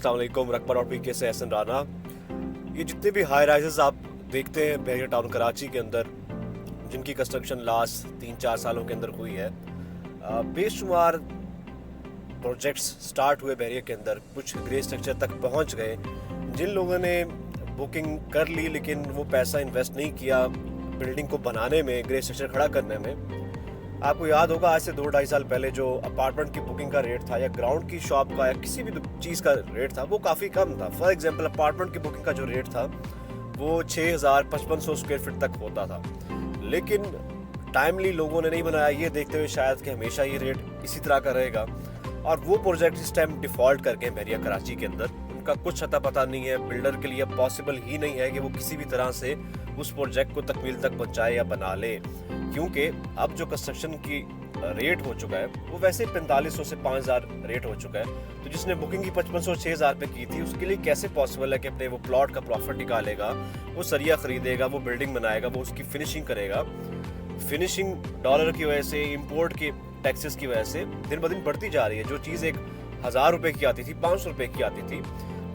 अस्सलाम वालेकुम। रकबा डॉट पी से एहसन राना। ये जितने भी हाई राइजेस आप देखते हैं बहरिया टाउन कराची के अंदर, जिनकी कंस्ट्रक्शन लास्ट 3-4 सालों के अंदर हुई है, बेशुमार प्रोजेक्ट्स स्टार्ट हुए बहरिया के अंदर, कुछ ग्रे स्ट्रक्चर तक पहुंच गए। जिन लोगों ने बुकिंग कर ली लेकिन वो पैसा इन्वेस्ट नहीं किया बिल्डिंग को बनाने में, ग्रे स्ट्रक्चर खड़ा करने में। आपको याद होगा आज से 2-2.5 साल पहले जो अपार्टमेंट की बुकिंग का रेट था या ग्राउंड की शॉप का या किसी भी चीज़ का रेट था वो काफ़ी कम था। फॉर एग्जांपल अपार्टमेंट की बुकिंग का जो रेट था वो 6,000-5,500 स्क्वायर फीट तक होता था, लेकिन टाइमली लोगों ने नहीं बनाया, ये देखते हुए शायद कि हमेशा ये रेट इसी तरह का रहेगा। और वो प्रोजेक्ट इस टाइम डिफ़ॉल्ट करके बहरिया कराची के अंदर, उनका कुछ अता पता नहीं है। बिल्डर के लिए पॉसिबल ही नहीं है कि वो किसी भी तरह से उस प्रोजेक्ट को तकमील तक पहुँचाए या बना ले, क्योंकि अब जो कंस्ट्रक्शन की रेट हो चुका है वो वैसे 4500 से 5000 रेट हो चुका है। तो जिसने बुकिंग ही 5500-6000 पे की थी, उसके लिए कैसे पॉसिबल है कि अपने वो प्लॉट का प्रॉफिट निकालेगा, वो सरिया खरीदेगा, वो बिल्डिंग बनाएगा, वो उसकी फिनिशिंग करेगा। फिनिशिंग डॉलर की वजह से, इंपोर्ट के टैक्सेस की वजह से दिन ब दिन बढ़ती जा रही है। जो चीज़ 1000 रुपये की आती थी, 500 रुपये की आती थी,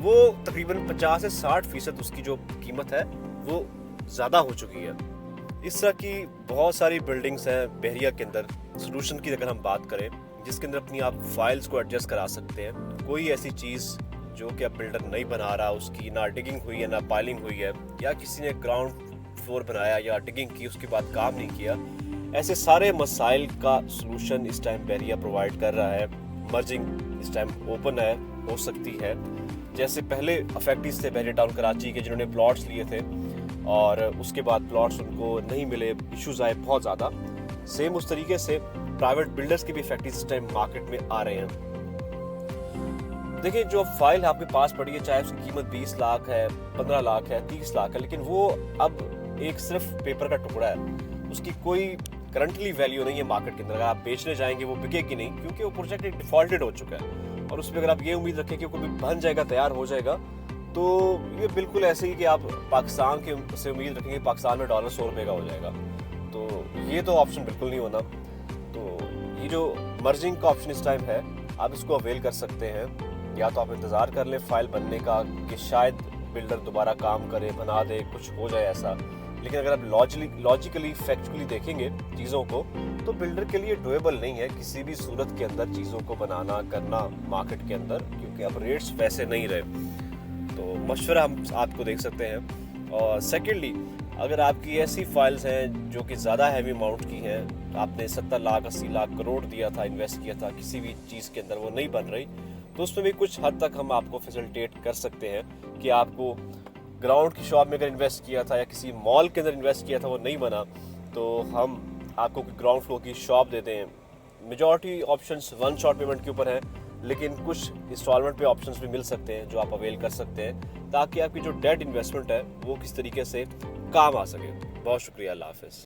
वो तकरीबन 50 से 60% उसकी जो कीमत है वो ज़्यादा हो चुकी है। इस तरह की बहुत सारी बिल्डिंग्स हैं बहरिया के अंदर। सोल्यूशन की अगर हम बात करें, जिसके अंदर अपनी आप फाइल्स को एडजस्ट करा सकते हैं, कोई ऐसी चीज़ जो कि अब बिल्डर नहीं बना रहा, उसकी ना डिगिंग हुई है ना पाइलिंग हुई है, या किसी ने ग्राउंड फ्लोर बनाया या डिगिंग की उसके बाद काम नहीं किया, ऐसे सारे मसाइल का सोल्यूशन इस टाइम बहरिया प्रोवाइड कर रहा है। मर्जिंग इस टाइम ओपन है, हो सकती है। जैसे पहले अफेक्टिव थे बहरिया टाउन कराची के, जिन्होंने प्लॉट्स लिए थे और उसके बाद प्लॉट्स उनको नहीं मिले, इश्यूज आए बहुत ज़्यादा। सेम उस तरीके से प्राइवेट बिल्डर्स के भी फैक्ट्रीज इस टाइम मार्केट में आ रहे हैं। देखिए, जो फाइल आपके पास पड़ी है, चाहे उसकी कीमत 20 लाख है, 15 लाख है, 30 लाख है, लेकिन वो अब एक सिर्फ पेपर का टुकड़ा है, उसकी कोई करंटली वैल्यू नहीं है मार्केट के अंदर। अगर आप बेचने जाएंगे वो बिकेगी नहीं, क्योंकि वो प्रोजेक्ट एक डिफॉल्टेड हो चुका है। और उसमें अगर आप ये उम्मीद रखें कि कोई बन जाएगा, तैयार हो जाएगा, तो ये बिल्कुल ऐसे ही कि आप पाकिस्तान के से उम्मीद रखेंगे पाकिस्तान में डॉलर 100 रुपये का हो जाएगा, तो ये तो ऑप्शन बिल्कुल नहीं होना। तो ये जो मर्जिंग का ऑप्शन इस टाइम है, आप इसको अवेल कर सकते हैं। या तो आप इंतज़ार कर लें फाइल बनने का कि शायद बिल्डर दोबारा काम करे, बना दे, कुछ हो जाए ऐसा। लेकिन अगर आप लॉजिकली फैक्चुअली देखेंगे चीज़ों को, तो बिल्डर के लिए डोएबल नहीं है किसी भी सूरत के अंदर चीज़ों को बनाना करना मार्केट के अंदर, क्योंकि अब रेट्स वैसे नहीं रहे। तो मशवरा हम आपको देख सकते हैं। और सेकेंडली, अगर आपकी ऐसी फाइल्स हैं जो कि ज़्यादा हैवी अमाउंट की हैं, आपने 70 लाख 80 लाख करोड़ दिया था, इन्वेस्ट किया था किसी भी चीज़ के अंदर, वो नहीं बन रही, तो उसमें भी कुछ हद तक हम आपको फैसिलिटेट कर सकते हैं कि आपको ग्राउंड की शॉप में अगर इन्वेस्ट किया था या किसी मॉल के अंदर इन्वेस्ट किया था, वो नहीं बना, तो हम आपको ग्राउंड फ्लोर की शॉप देते हैं। मेजॉरिटी ऑप्शंस 1 शॉट पेमेंट के ऊपर हैं, लेकिन कुछ इंस्टॉलमेंट पे ऑप्शंस भी मिल सकते हैं जो आप अवेल कर सकते हैं, ताकि आपकी जो डेट इन्वेस्टमेंट है वो किस तरीके से काम आ सके। बहुत शुक्रिया, अल्लाह हाफ़िज़।